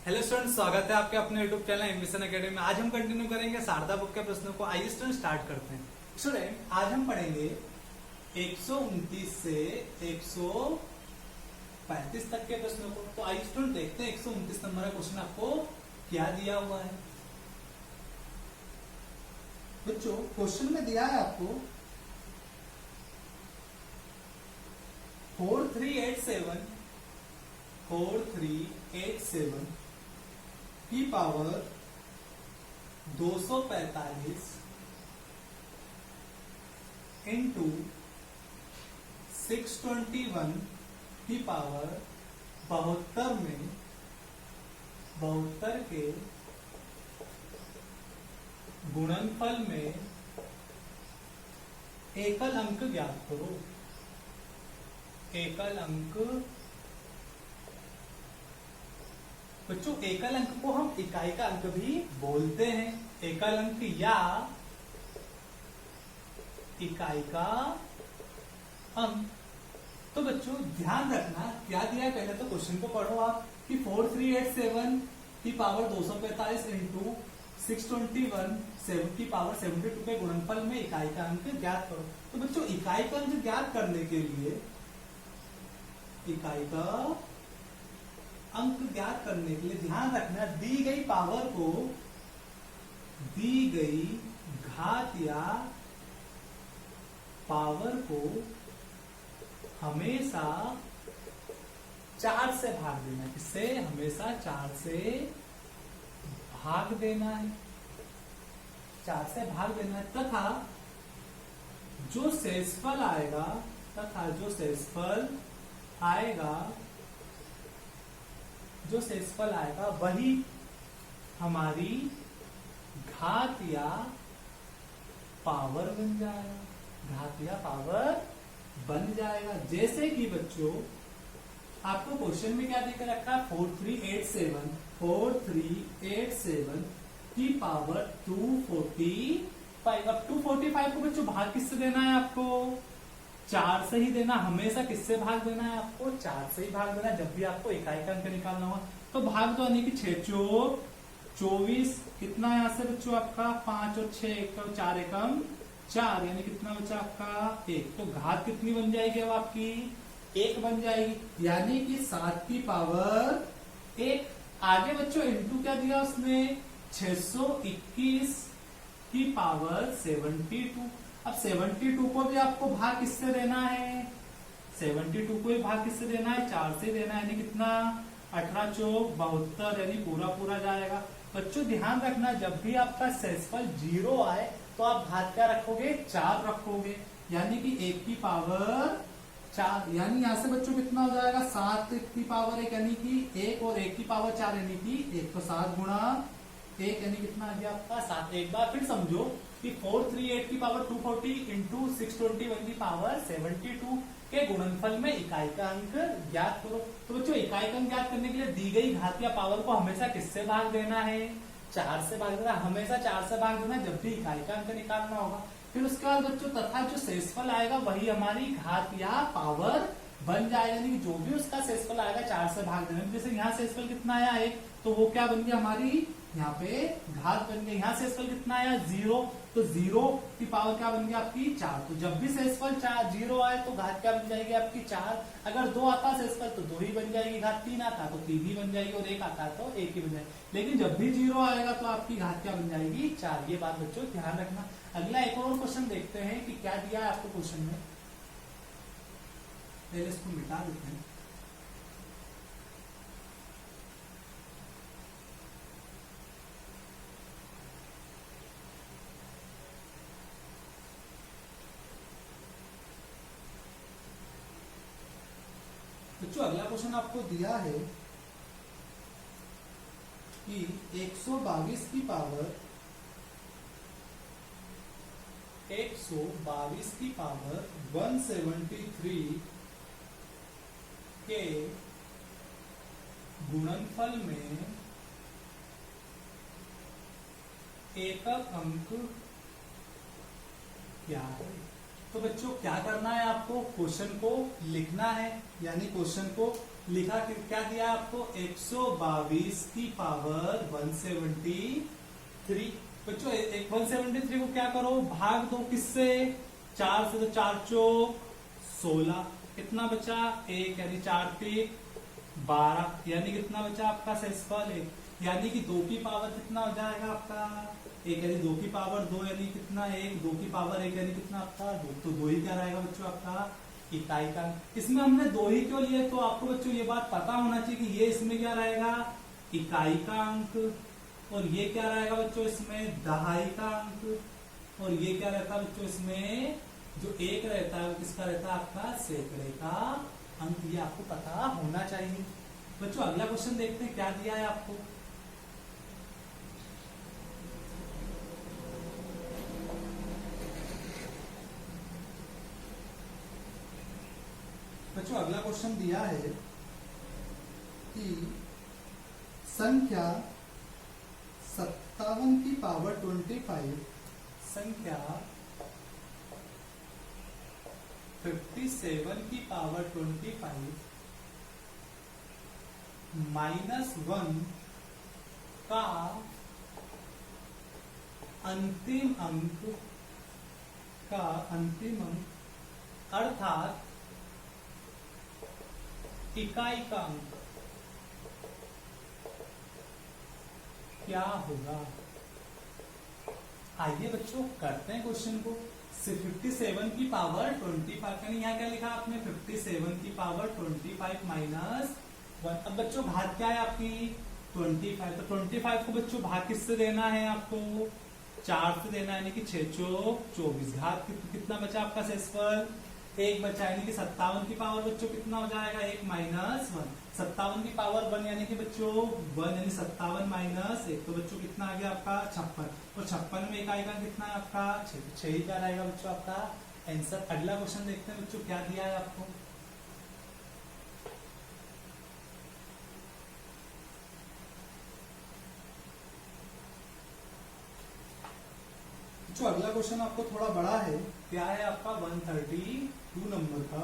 Hello student, स्वागत है आपके अपने यूट्यूब चैनल एम्बिशन एकेडमी में। आज हम कंटिन्यू करेंगे शारदा बुक के प्रश्नों को। आइए स्टूडेंट स्टार्ट करते हैं। स्टूडेंट आज हम पढ़ेंगे 129 से 135 तक के प्रश्नों को। तो आइए स्टूडेंट देखते हैं 129 नंबर का क्वेश्चन आपको क्या दिया हुआ है। बच्चों क्वेश्चन में दिया है आपको 4387 की पावर 245 इंटू 621 की पावर 72 में 72 के गुणनफल में एकल अंक ज्ञात करो। एकल अंक बच्चों, एकल अंक को हम इकाई का अंक भी बोलते हैं। एकल अंक या इकाई का अंक। तो बच्चों ध्यान रखना क्या दिया है, पहले तो क्वेश्चन को पढ़ो आप कि 4387 की पावर 245 इंटू 621 की पावर 72 के गुणनफल में इकाई का अंक ज्ञात करो। तो बच्चों इकाई का अंक ज्ञात करने के लिए इकाई का अंक ज्ञात करने के लिए ध्यान रखना, दी गई पावर को दी गई घात या पावर को हमेशा 4 से भाग देना है। किससे? हमेशा 4 से भाग देना है। 4 से भाग देना है तथा जो शेषफल आएगा वही हमारी घात या पावर बन जाएगा। जैसे कि बच्चों आपको क्वेश्चन में क्या देकर रखा है, 4387 की पावर 245। अब 245 को बच्चों भाग किससे देना है आपको? 4 से ही देना। हमेशा किससे भाग देना है आपको? 4 से ही भाग देना है जब भी आपको इकाई का अंक निकालना होगा। तो भाग दो, यानी कि 6 चौक 24, कितना यहां से बच्चों आपका 5 और 6 एक 4 एकम 4, यानी कितना बचा आपका 1। तो घात कितनी बन जाएगी अब आपकी? 1 बन जाएगी, यानी कि 7 की पावर 1। आगे बच्चों इंटू क्या दिया उसने? 621 की पावर 72। अब 72 को भी आपको भाग किससे देना है? 72 को भी भाग किससे देना है? 4 से देना है, यानी कितना? 18 चौक 72, यानी पूरा जाएगा। बच्चों ध्यान रखना, जब भी आपका शेषफल 0 आए तो आप घात क्या रखोगे? 4 रखोगे, यानी कि 1 की पावर 4। यानी यहां से बच्चों कितना हो जाएगा? 7 की पावर 1, यानी कि 1 और 1 की पावर 4, यानी कि 1। तो 7 गुणा 1 यानी कितना आ गया आपका? 7। एक बार फिर समझो कि 438 की पावर 240 इंटू 621 की पावर 72 के गुणनफल में इकाई का अंक ज्ञात करो। तो बच्चों इकाई का अंक ज्ञात करने के लिए दी गई घात या पावर को हमेशा किससे भाग देना है? 4 से भाग देना। हमेशा 4 से भाग देना जब भी इकाई का अंक निकालना होगा। फिर उसके बाद बच्चों तथा जो शेषफल आएगा वही हमारी घात या पावर बन जाएगा, यानी जो भी उसका शेषफल आएगा 4 से भाग देना। जैसे यहाँ शेषफल कितना आया 1, तो वो क्या बन गया हमारी? यहाँ पे घात बन गई। यहाँ शेषफल कितना आया? 0, तो 0 की पावर क्या बन गई आपकी? 4। तो जब भी शेषफल 0 आए तो घात क्या बन जाएगी आपकी? 4। अगर 2 आता शेषफल तो 2 ही बन जाएगी घात, 3 आता तो 3 ही बन जाएगी, और 1 आता तो 1 ही बन जाएगी। लेकिन जब भी 0 आएगा तो आपकी घात क्या बन जाएगी? 4। ये बात बच्चों ध्यान रखना। अगला एक और क्वेश्चन देखते हैं कि क्या दिया है आपको क्वेश्चन में। पहले इसको मिटा देते हैं। बच्चों अगला क्वेश्चन आपको दिया है कि 122 की पावर 173 के गुणनफल में एकक अंक क्या है? तो बच्चों क्या करना है आपको? क्वेश्चन को लिखना है, यानी क्वेश्चन को लिखा कि क्या दिया आपको 122 की पावर 173। बच्चों 173 को क्या करो, भाग दो किससे, 4 से, तो 4 चौक 16, कितना बचा 1, यानी 4 तीक 12, यानी कितना बचा आपका शेषफल 1, यानी कि 2 की पावर कितना हो जाएगा आपका 1, यानी 2 की पावर 2, यानी कितना 1, 2 की पावर 1, यानी कितना आपका 2, तो 2 ही क्या रहेगा बच्चों आपका इकाई का। इसमें हमने 2 ही क्यों लिए, तो आपको बच्चों ये बात पता होना चाहिए कि ये इसमें क्या रहेगा इकाई का अंक, और ये क्या रहेगा बच्चों इसमें दहाई का अंक, और ये क्या रहता है बच्चों इसमें जो 1 रहता है वो किसका रहता है आपका सैकड़े का अंक, ये आपको पता होना चाहिए। बच्चों अगला क्वेश्चन देखते हैं क्या दिया है आपको। बच्चों अगला क्वेश्चन दिया है कि संख्या 57 की पावर 25, संख्या 57 की पावर 25 -1 का अंतिम अंक अर्थात इकाई का अंक क्या होगा। आइए बच्चों करते हैं क्वेश्चन को। 57 की पावर 25, यानी यहाँ क्या लिखा आपने 57 की पावर 25 -1। अब बच्चों भाग क्या है आपकी 25, तो 25 को बच्चों भाग किससे देना है आपको 4 से देना है, यानी कि 6 चौक 24, घात कितना बचा आपका शेषफल 1 बचा, यानी कि 57 की पावर बच्चों कितना हो जाएगा 1 -1, 57 की पावर 1 यानी कि बच्चों 1, यानी 57 -1, तो बच्चों कितना आ गया आपका 56, और 56 में इकाई का कितना है आपका 6 ही क्या रहेगा बच्चों आपका आंसर। अगला क्वेश्चन देखते हैं बच्चों क्या दिया है आपको। जो अगला क्वेश्चन आपको थोड़ा बड़ा है, क्या है आपका 132 नंबर का।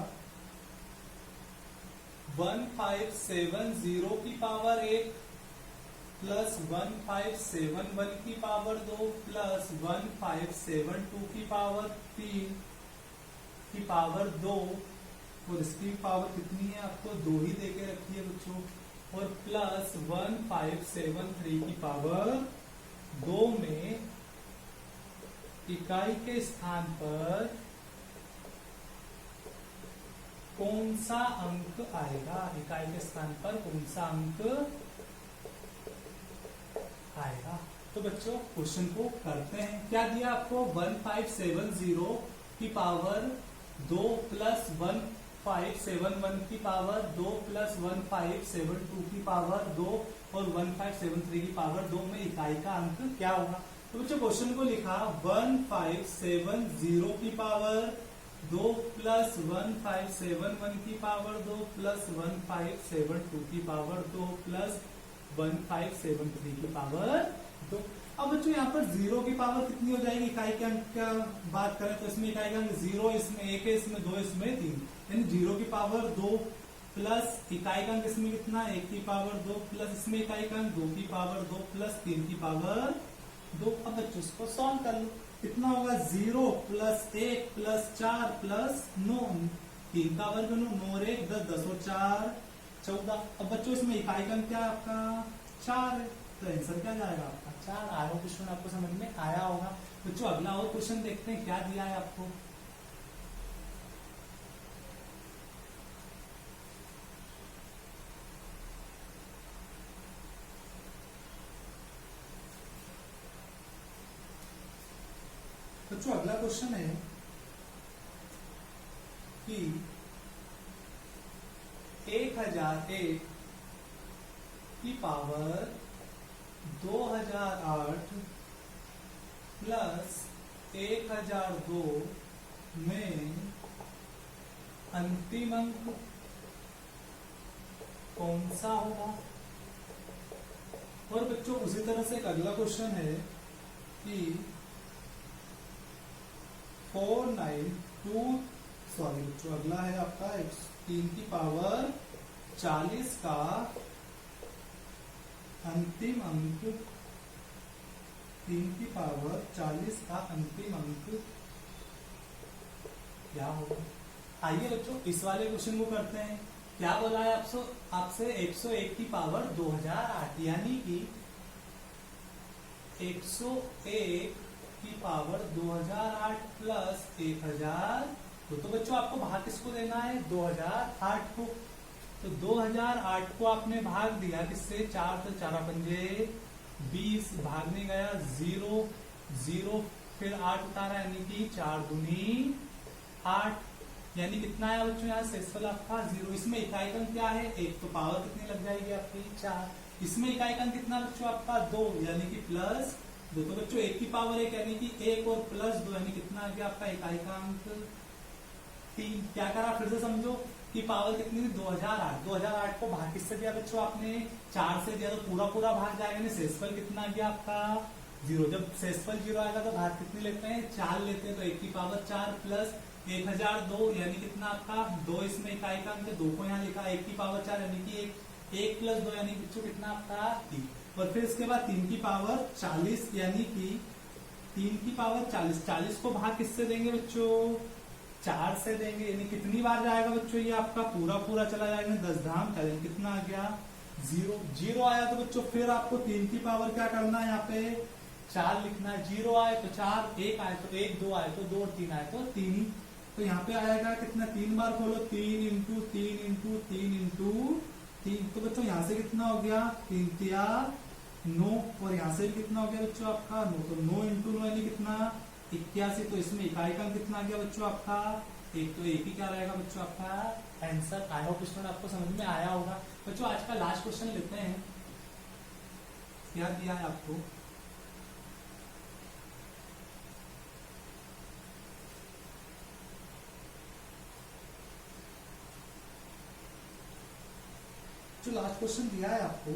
1570 की पावर 1 प्लस 1571 की पावर 2 प्लस 1572 की पावर 3 की पावर 2, और इसकी पावर कितनी है आपको 2 ही देके रखी है बच्चों, और प्लस 1573 की पावर 2 में इकाई के स्थान पर कौन सा अंक आएगा, इकाई के स्थान पर कौन सा अंक आएगा। तो बच्चों क्वेश्चन को करते हैं। क्या दिया आपको 1570 की पावर 2 प्लस 1571 की पावर 2 प्लस 1572 की पावर 2 और 1573 की पावर 2 में इकाई का अंक क्या होगा। तो बच्चों क्वेश्चन को लिखा 1570 की पावर 2 प्लस 1571 की पावर 2 प्लस 1572 की पावर 2 प्लस 1573 की पावर 2। अब बच्चों यहाँ पर 0 की पावर कितनी हो जाएगी, इकाई के अंक का बात करें तो इसमें इकाई का अंक 0, इसमें 1 है, इसमें 2, इसमें 3, यानी 0 की पावर 2 प्लस इकाई का अंक इसमें कितना 1 की पावर 2 प्लस इसमें इकाई का अंक 2 की पावर 2 प्लस 3 की पावर 2। अब बच्चों इसको सॉल्व कर लो, कितना होगा 0 प्लस 1 प्लस 4 प्लस 9, 3 का वर्ग 9, 9 और 1 10, 10 और 4 14। अब बच्चों इसमें इकाई का अंक क्या है आपका 4 है, तो आंसर क्या जाएगा आपका 4। आया क्वेश्चन आपको समझ में आया होगा। बच्चों अगला और क्वेश्चन देखते हैं क्या दिया है आपको। बच्चों अगला क्वेश्चन है कि 1001 की पावर 2008 प्लस 1002 में अंतिम अंक कौन सा होगा। और बच्चों उसी तरह से एक अगला क्वेश्चन है कि 492 सॉरी बच्चों अगला है आपका 3 की पावर 40 का अंतिम अंक 3 की पावर 40 का अंतिम अंक क्या होगा। आइए बच्चों इस वाले क्वेश्चन को करते हैं। क्या बोला है आपसे 101 की पावर 2008 यानी कि 101 की पावर 2008 प्लस 1000। तो बच्चों आपको भाग किसको देना है 2008 को। तो 2008 को आपने भाग दिया किससे 4 से 4 पंजे 20 भागने गया 0 0 फिर 8 उतारा यानी कि 4 दूनी 8 यानी कितना आया बच्चों यहाँ शेषफल आपका 0। इसमें इकाई अंक क्या है 1 तो पावर कितनी लग जाएगी आपकी 4। इसमें इकाई अंक कितना बच्चों आपका 2 यानी कि प्लस 2। तो बच्चों 1 की पावर 1 यानी कि 1 और प्लस 2 यानी कितना आ गया आपका इकाई का अंक 3। क्या करा फिर से समझो कि पावर कितनी थी 2008 को भाग किससे दिया बच्चों आपने 4 से दिया तो पूरा पूरा भाग जाएगा। शेषफल कितना आ गया आपका 0। जब शेषफल 0 आएगा तो भाग कितनी लेते हैं 4 लेते हैं। तो 1 की पावर 4 प्लस 1002 यानी कितना आपका 2। इसमें इकाई का अंक 2 को यहाँ लिखा 1 की पावर 4 यानी कि 1 प्लस 2 यानी बच्चों कितना आपका 3। और फिर इसके बाद 3 की पावर 40 यानी कि 3 की पावर 40 को भाग किससे देंगे बच्चों 4 से देंगे। यानी कितनी बार जाएगा बच्चों ये आपका पूरा पूरा चला जाएगा 10 धाम का कितना आ गया 0 आया। तो बच्चों फिर आपको 3 की पावर क्या करना है यहाँ पे 4 लिखना है। 0 आए तो 4 1 आए तो 1 2 आए तो 2 3 आए तो 3। तो यहाँ पे आएगा कितना 3 बार खोलो 3 इंटू 3 इंटू 3 इंटू 3। तो बच्चों यहाँ से कितना हो गया 3 तिया 9 और यहाँ से भी कितना हो गया बच्चों आपका 9। तो 9 इंटू 9 यानी कितना 81। तो इसमें इकाई का कितना आ गया बच्चों आपका 1। तो 1 ही क्या रहेगा बच्चों आपका आंसर। आई होप स्टूडेंट आपको समझ में आया होगा। बच्चों आज का लास्ट क्वेश्चन लेते हैं। क्या दिया है आपको जो लास्ट क्वेश्चन दिया है आपको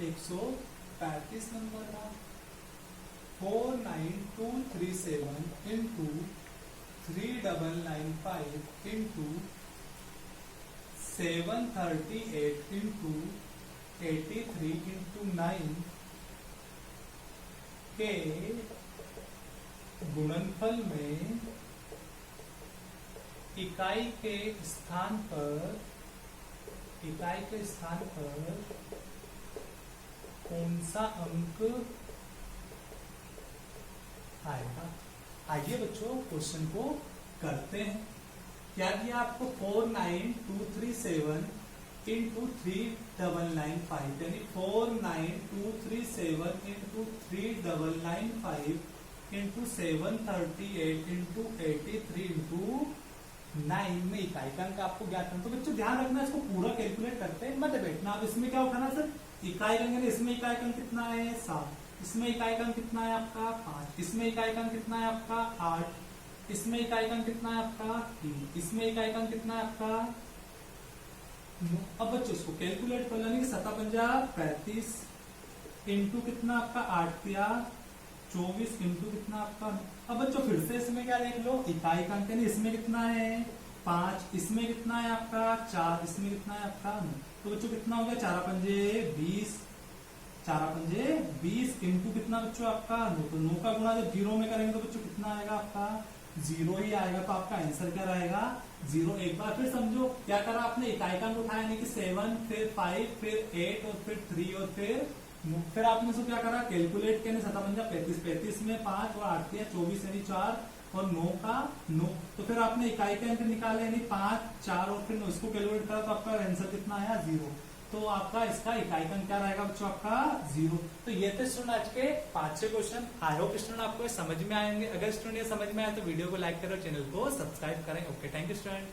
135 नंबर का 49237 इंटू 3995 इंटू 738 इंटू 83 इंटू 9 के गुणनफल में इकाई के स्थान पर कौन सा अंक आएगा। आइए बच्चों क्वेश्चन को करते हैं। क्या दिया आपको 49237 इंटू 3995 यानी 49237 इंटू 3995 इंटू 738 इंटू 83 इंटू 9 में इकाई का अंक आपको ज्ञात करना। तो बच्चों ध्यान रखना इसको पूरा कैलकुलेट करते मत बैठना। अब इसमें क्या उठाना सर इकाई अंक इसमें इकाई अंक कितना है 7। इसमें इकाई अंक कितना है आपका 5। इसमें इकाई अंक कितना है आपका 8। इसमें इकाई अंक कितना है आपका 3। इसमें इकाई अंक कितना है आपका 9। अब बच्चों इसको कैलकुलेट कर लेंगे 7 पंजा 35 इंटू कितना आपका 8 तिया 24 इंटू कितना आपका। अब बच्चों फिर से इसमें क्या देख लो इकाई का अंक इसमें कितना है 5। इसमें कितना है आपका 4। इसमें कितना है आपका 9। तो बच्चों कितना हो गया 4 पंजे 20 4 पंजे 20 इंटू कितना बच्चों आपका 9। तो 9 का गुणा जब 0 में करेंगे तो बच्चों कितना आएगा आपका 0 ही आएगा। तो आपका आंसर क्या रहेगा 0। एक बार फिर समझो क्या करा आपने इकाई का अंक उठाया यानी कि 7 फिर 5 फिर 8 और फिर 3 और फिर आपने इसको क्या करा कैलकुलेट किया 7 पंजा 35 में 5 और 8 24 यानी 4 और 9 का 9। तो फिर आपने इकाई के अंक निकाले यानी 5 4 और फिर 9 इसको कैलकुलेट करा तो आपका आंसर कितना आया 0। तो आपका इसका इकाई का अंक क्या रहेगा बच्चों आपका 0। तो ये थे स्टूडेंट आज के 5-6 क्वेश्चन। आई होप स्टूडेंट आपको समझ में आएंगे। अगर स्टूडेंट ये समझ में आए तो वीडियो को लाइक करो चैनल को सब्सक्राइब करें। Okay thank you student.